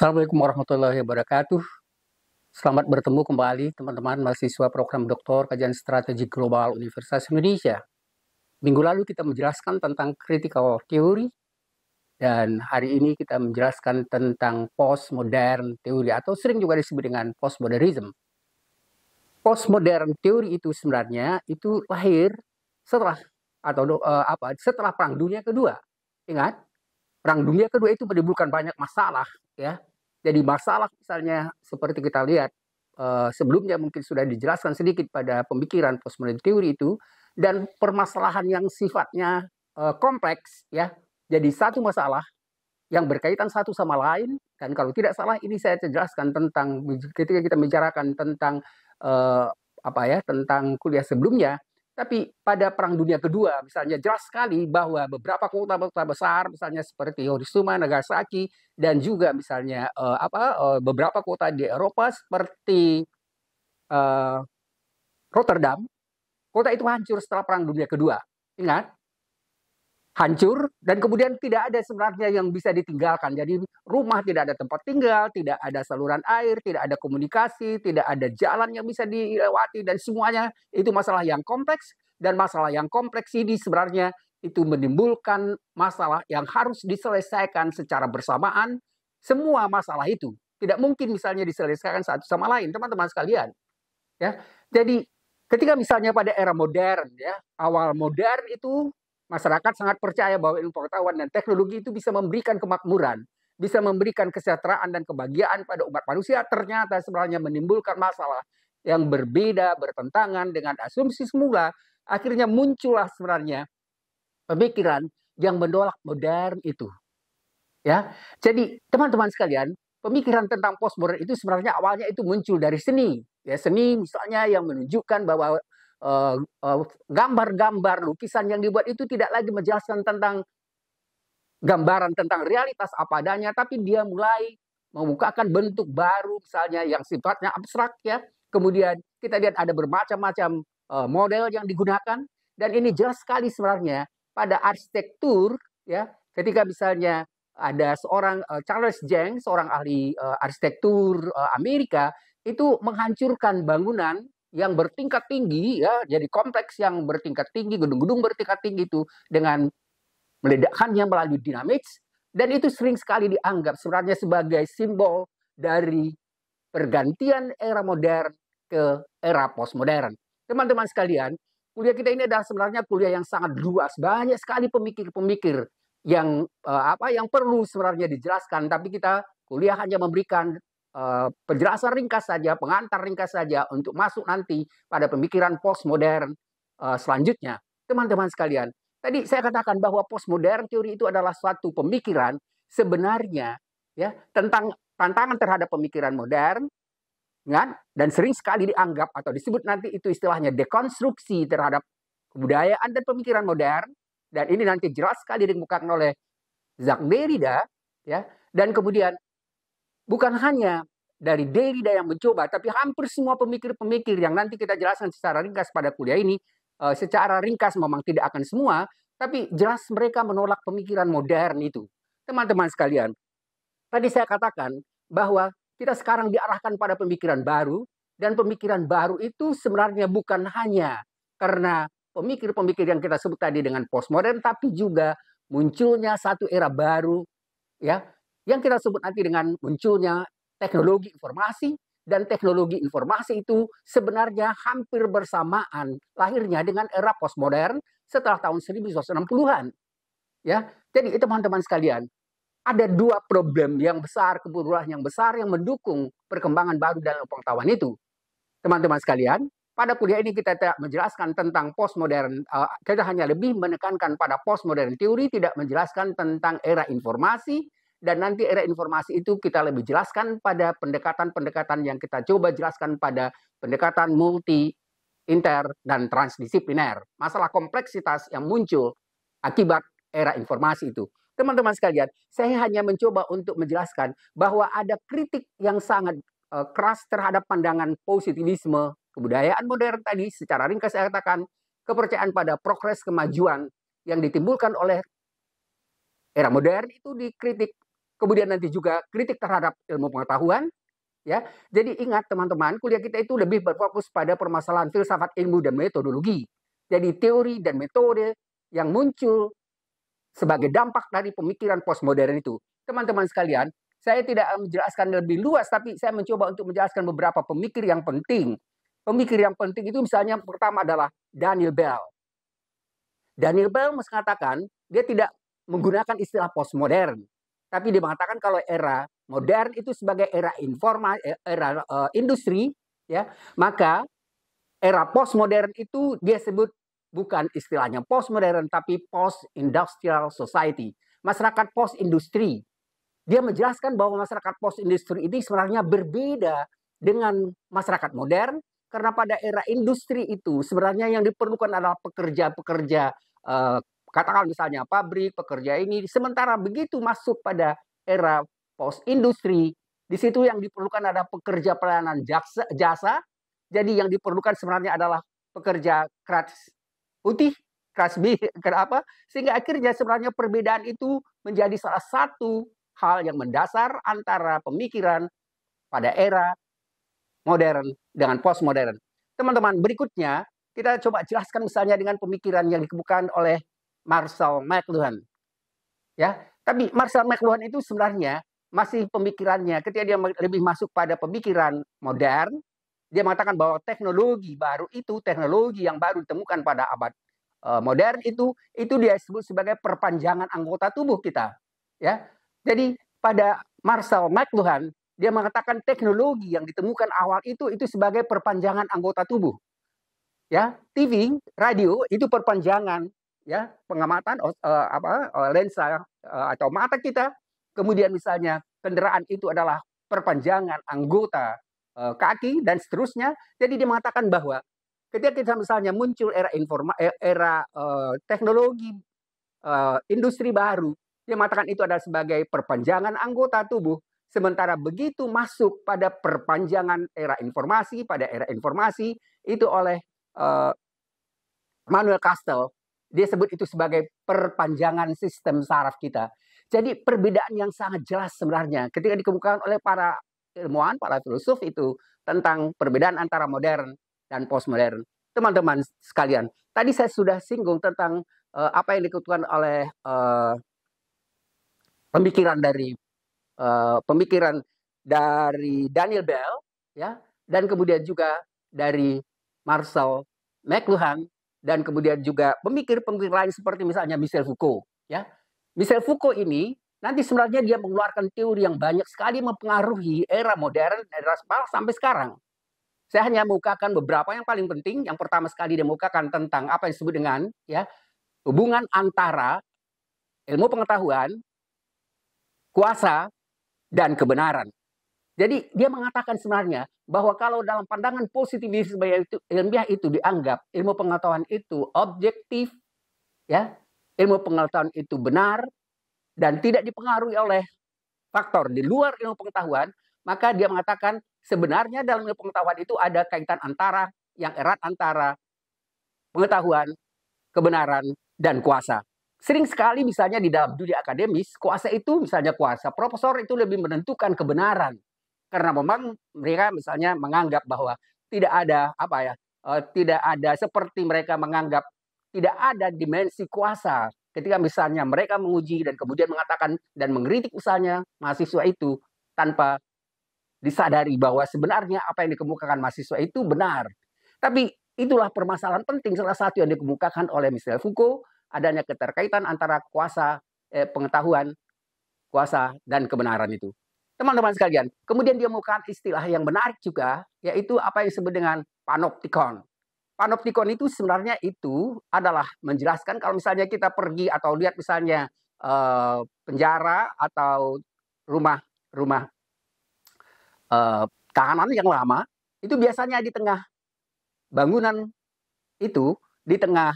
Assalamualaikum warahmatullahi wabarakatuh. Selamat bertemu kembali teman-teman mahasiswa program Doktor Kajian Strategi Global Universitas Indonesia. Minggu lalu kita menjelaskan tentang critical theory dan hari ini kita menjelaskan tentang postmodern theory atau sering juga disebut dengan postmodernism. Postmodern theory itu sebenarnya itu lahir setelah setelah Perang Dunia Kedua. Ingat, Perang Dunia Kedua itu menimbulkan banyak masalah, ya. Jadi masalah misalnya seperti kita lihat sebelumnya mungkin sudah dijelaskan sedikit pada pemikiran postmodern theory itu, dan permasalahan yang sifatnya kompleks, ya. Jadi satu masalah yang berkaitan satu sama lain, dan kalau tidak salah ini saya jelaskan tentang ketika kita membicarakan tentang tentang kuliah sebelumnya. Tapi pada Perang Dunia Kedua, misalnya jelas sekali bahwa beberapa kota-kota besar, misalnya seperti Hiroshima, Nagasaki, dan juga misalnya beberapa kota di Eropa seperti Rotterdam, kota itu hancur setelah Perang Dunia Kedua. Ingat, hancur dan kemudian tidak ada sebenarnya yang bisa ditinggalkan. Jadi rumah tidak ada tempat tinggal, tidak ada saluran air, tidak ada komunikasi, tidak ada jalan yang bisa dilewati, dan semuanya itu masalah yang kompleks. Dan masalah yang kompleks ini sebenarnya itu menimbulkan masalah yang harus diselesaikan secara bersamaan. Semua masalah itu tidak mungkin misalnya diselesaikan satu sama lain, teman-teman sekalian. Ya, jadi ketika misalnya pada era modern, ya, awal modern itu masyarakat sangat percaya bahwa ilmu pengetahuan dan teknologi itu bisa memberikan kemakmuran, bisa memberikan kesejahteraan dan kebahagiaan pada umat manusia. Ternyata sebenarnya menimbulkan masalah yang berbeda, bertentangan dengan asumsi semula. Akhirnya muncullah sebenarnya pemikiran yang menolak modern itu. Ya, jadi teman-teman sekalian, pemikiran tentang postmodern itu sebenarnya awalnya itu muncul dari seni. Ya, seni misalnya yang menunjukkan bahwa gambar-gambar lukisan yang dibuat itu tidak lagi menjelaskan tentang gambaran tentang realitas apa adanya, tapi dia mulai membukakan bentuk baru misalnya yang sifatnya abstrak, ya. Kemudian kita lihat ada bermacam-macam model yang digunakan, dan ini jelas sekali sebenarnya pada arsitektur, ya. Ketika misalnya ada seorang Charles Jeng, seorang ahli arsitektur Amerika, itu menghancurkan bangunan yang bertingkat tinggi, ya, jadi kompleks yang bertingkat tinggi, gedung-gedung bertingkat tinggi itu dengan meledakkannya melalui dynamics, dan itu sering sekali dianggap sebenarnya sebagai simbol dari pergantian era modern ke era postmodern. Teman-teman sekalian, kuliah kita ini adalah sebenarnya kuliah yang sangat luas, banyak sekali pemikir-pemikir yang yang perlu sebenarnya dijelaskan, tapi kita kuliah hanya memberikan penjelasan ringkas saja, pengantar ringkas saja untuk masuk nanti pada pemikiran postmodern selanjutnya. Teman-teman sekalian, tadi saya katakan bahwa postmodern teori itu adalah suatu pemikiran sebenarnya, ya, tentang tantangan terhadap pemikiran modern, kan? Dan sering sekali dianggap atau disebut nanti itu istilahnya dekonstruksi terhadap kebudayaan dan pemikiran modern, dan ini nanti jelas sekali dikemukakan oleh Jacques Derrida, ya. Dan kemudian bukan hanya dari Derrida yang mencoba, tapi hampir semua pemikir-pemikir yang nanti kita jelaskan secara ringkas pada kuliah ini, secara ringkas memang tidak akan semua, tapi jelas mereka menolak pemikiran modern itu. Teman-teman sekalian, tadi saya katakan bahwa kita sekarang diarahkan pada pemikiran baru, dan pemikiran baru itu sebenarnya bukan hanya karena pemikir-pemikir yang kita sebut tadi dengan postmodern, tapi juga munculnya satu era baru, ya, yang kita sebut nanti dengan munculnya teknologi informasi, dan teknologi informasi itu sebenarnya hampir bersamaan lahirnya dengan era postmodern setelah tahun 1960-an. Ya, jadi teman-teman sekalian, ada dua problem yang besar, kebutuhan yang besar yang mendukung perkembangan baru dalam pengetahuan itu. Teman-teman sekalian, pada kuliah ini kita tidak menjelaskan tentang postmodern, kita hanya lebih menekankan pada postmodern teori, tidak menjelaskan tentang era informasi. Dan nanti era informasi itu kita lebih jelaskan pada pendekatan-pendekatan yang kita coba jelaskan pada pendekatan multi, inter, dan transdisipliner. Masalah kompleksitas yang muncul akibat era informasi itu. Teman-teman sekalian, saya hanya mencoba untuk menjelaskan bahwa ada kritik yang sangat keras terhadap pandangan positivisme kebudayaan modern tadi. Secara ringkas saya katakan, kepercayaan pada progres kemajuan yang ditimbulkan oleh era modern itu dikritik kemudian nanti juga kritik terhadap ilmu pengetahuan, ya. Jadi ingat teman-teman, kuliah kita itu lebih berfokus pada permasalahan filsafat ilmu dan metodologi. Jadi teori dan metode yang muncul sebagai dampak dari pemikiran postmodern itu. Teman-teman sekalian, saya tidak menjelaskan lebih luas, tapi saya mencoba untuk menjelaskan beberapa pemikir yang penting. Pemikir yang penting itu misalnya pertama adalah Daniel Bell. Daniel Bell mengatakan dia tidak menggunakan istilah postmodern, tapi dia mengatakan kalau era modern itu sebagai era industri, ya, maka era postmodern itu dia sebut bukan istilahnya postmodern, tapi post-industrial society, masyarakat post-industri. Dia menjelaskan bahwa masyarakat post-industri ini sebenarnya berbeda dengan masyarakat modern, karena pada era industri itu sebenarnya yang diperlukan adalah pekerja-pekerja, katakan misalnya pabrik, pekerja ini. Sementara begitu masuk pada era post-industri, di situ yang diperlukan adalah pekerja pelayanan jasa. Jadi yang diperlukan sebenarnya adalah pekerja keras putih, keras kenapa? Sehingga akhirnya sebenarnya perbedaan itu menjadi salah satu hal yang mendasar antara pemikiran pada era modern dengan postmodern. Teman-teman, berikutnya kita coba jelaskan misalnya dengan pemikiran yang dikemukakan oleh Marshall McLuhan. Ya, tapi Marshall McLuhan itu sebenarnya masih pemikirannya ketika dia lebih masuk pada pemikiran modern, dia mengatakan bahwa teknologi baru itu, teknologi yang baru ditemukan pada abad modern itu dia sebut sebagai perpanjangan anggota tubuh kita. Ya, jadi pada Marshall McLuhan dia mengatakan teknologi yang ditemukan awal itu sebagai perpanjangan anggota tubuh. Ya, TV, radio itu perpanjangan, ya, pengamatan lensa atau mata kita. Kemudian misalnya kendaraan itu adalah perpanjangan anggota kaki dan seterusnya. Jadi dia mengatakan bahwa ketika kita misalnya muncul era teknologi industri baru, dia mengatakan itu adalah sebagai perpanjangan anggota tubuh. Sementara begitu masuk pada perpanjangan era informasi, pada era informasi itu oleh Manuel Castells, dia sebut itu sebagai perpanjangan sistem saraf kita. Jadi perbedaan yang sangat jelas sebenarnya ketika dikemukakan oleh para ilmuwan, para filsuf itu tentang perbedaan antara modern dan postmodern. Teman-teman sekalian, tadi saya sudah singgung tentang apa yang dikemukakan oleh pemikiran dari Daniel Bell, ya, dan kemudian juga dari Marshall McLuhan, dan kemudian juga pemikir-pemikir lain seperti misalnya Michel Foucault. Ya, Michel Foucault ini nanti sebenarnya dia mengeluarkan teori yang banyak sekali mempengaruhi era modern, era sampai sekarang. Saya hanya mengukakan beberapa yang paling penting. Yang pertama sekali dia mengukakan tentang apa yang disebut dengan ya hubungan antara ilmu pengetahuan, kuasa, dan kebenaran. Jadi dia mengatakan sebenarnya bahwa kalau dalam pandangan positivisme ilmiah itu dianggap ilmu pengetahuan itu objektif, ya, ilmu pengetahuan itu benar dan tidak dipengaruhi oleh faktor di luar ilmu pengetahuan, maka dia mengatakan sebenarnya dalam ilmu pengetahuan itu ada kaitan yang erat antara pengetahuan, kebenaran, dan kuasa. Sering sekali misalnya di dalam dunia akademis, kuasa itu misalnya kuasa profesor itu lebih menentukan kebenaran. Karena memang mereka misalnya menganggap bahwa tidak ada tidak ada seperti mereka menganggap tidak ada dimensi kuasa ketika misalnya mereka menguji dan kemudian mengatakan dan mengkritik misalnya mahasiswa itu tanpa disadari bahwa sebenarnya apa yang dikemukakan mahasiswa itu benar. Tapi itulah permasalahan penting salah satu yang dikemukakan oleh Michel Foucault, adanya keterkaitan antara kuasa, pengetahuan, kuasa, dan kebenaran itu. Teman-teman sekalian, kemudian dia mengemukakan istilah yang menarik juga, yaitu apa yang disebut dengan panoptikon. Panoptikon itu sebenarnya itu adalah menjelaskan kalau misalnya kita pergi atau lihat misalnya penjara atau rumah tahanan yang lama, itu biasanya di tengah bangunan itu, di tengah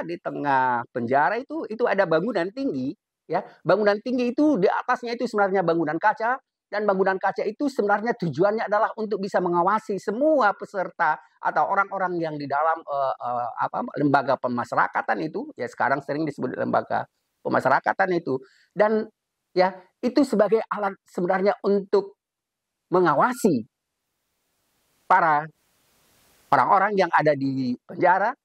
di tengah penjara itu ada bangunan tinggi. Ya, bangunan tinggi itu di atasnya itu sebenarnya bangunan kaca, dan bangunan kaca itu sebenarnya tujuannya adalah untuk bisa mengawasi semua peserta atau orang-orang yang di dalam lembaga pemasyarakatan itu, ya sekarang sering disebut lembaga pemasyarakatan itu. Dan ya, itu sebagai alat sebenarnya untuk mengawasi para orang-orang yang ada di penjara,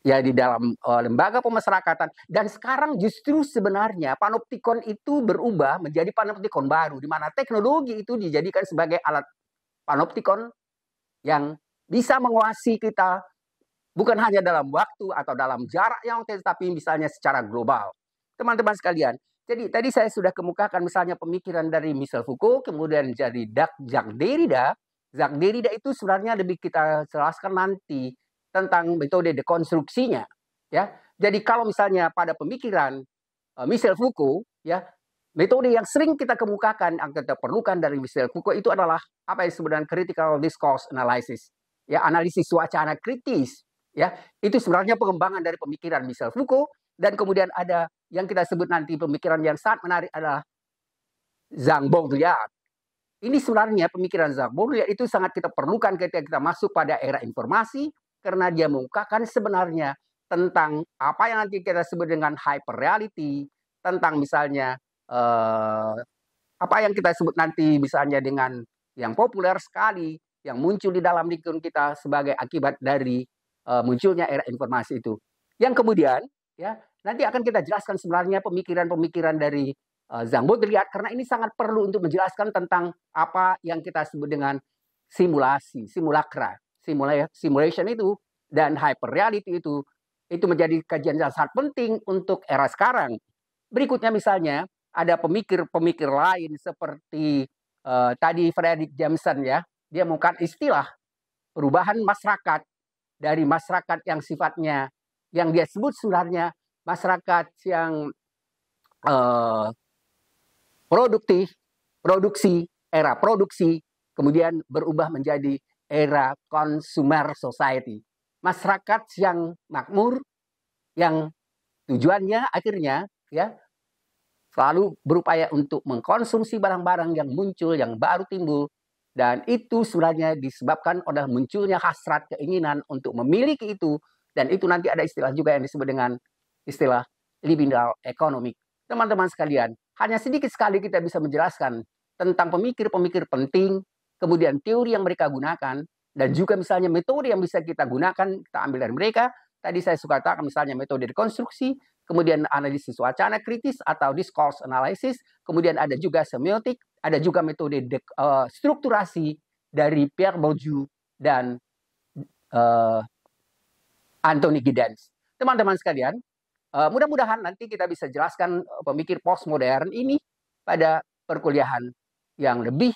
ya di dalam lembaga pemasyarakatan. Dan sekarang justru sebenarnya panoptikon itu berubah menjadi panoptikon baru, di mana teknologi itu dijadikan sebagai alat panoptikon yang bisa menguasai kita bukan hanya dalam waktu atau dalam jarak yang tapi misalnya secara global. Teman-teman sekalian, jadi tadi saya sudah kemukakan misalnya pemikiran dari Michel Foucault, kemudian jadi Jacques Derrida. Jacques Derrida itu sebenarnya lebih kita jelaskan nanti tentang metode dekonstruksinya. Ya, jadi kalau misalnya pada pemikiran Michel Foucault, ya, metode yang sering kita kemukakan, yang kita perlukan dari Michel Foucault itu adalah apa yang disebut critical discourse analysis, ya, analisis wacana kritis. Ya, itu sebenarnya pengembangan dari pemikiran Michel Foucault. Dan kemudian ada yang kita sebut nanti pemikiran yang sangat menarik adalah Jean Baudrillard. Ini sebenarnya pemikiran Jean Baudrillard itu sangat kita perlukan ketika kita masuk pada era informasi, karena dia mengungkapkan sebenarnya tentang apa yang nanti kita sebut dengan hyper reality, tentang misalnya apa yang kita sebut nanti misalnya dengan yang populer sekali, yang muncul di dalam lingkungan kita sebagai akibat dari munculnya era informasi itu. Yang kemudian, ya, nanti akan kita jelaskan sebenarnya pemikiran-pemikiran dari Jean Baudrillard, karena ini sangat perlu untuk menjelaskan tentang apa yang kita sebut dengan simulasi, simulacra, simulation itu, dan hyper reality itu menjadi kajian yang sangat penting untuk era sekarang. Berikutnya misalnya, ada pemikir-pemikir lain seperti tadi Frederick Jameson, ya, dia menggunakan istilah perubahan masyarakat dari masyarakat yang sifatnya yang dia sebut sebenarnya masyarakat yang era produksi, kemudian berubah menjadi era consumer society. Masyarakat yang makmur, yang tujuannya akhirnya, ya, selalu berupaya untuk mengkonsumsi barang-barang yang muncul, yang baru timbul. Dan itu sebenarnya disebabkan oleh munculnya hasrat, keinginan untuk memiliki itu. Dan itu nanti ada istilah juga yang disebut dengan istilah liberal economic. Teman-teman sekalian, hanya sedikit sekali kita bisa menjelaskan tentang pemikir-pemikir penting, kemudian teori yang mereka gunakan, dan juga misalnya metode yang bisa kita gunakan, kita ambil dari mereka. Tadi saya suka katakan misalnya metode rekonstruksi, kemudian analisis wacana kritis atau discourse analysis, kemudian ada juga semiotik, ada juga metode strukturasi dari Pierre Bourdieu dan Anthony Giddens. Teman-teman sekalian, mudah-mudahan nanti kita bisa jelaskan pemikir postmodern ini pada perkuliahan yang lebih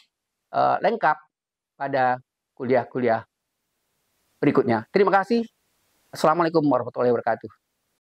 lengkap pada kuliah-kuliah berikutnya. Terima kasih. Assalamualaikum warahmatullahi wabarakatuh.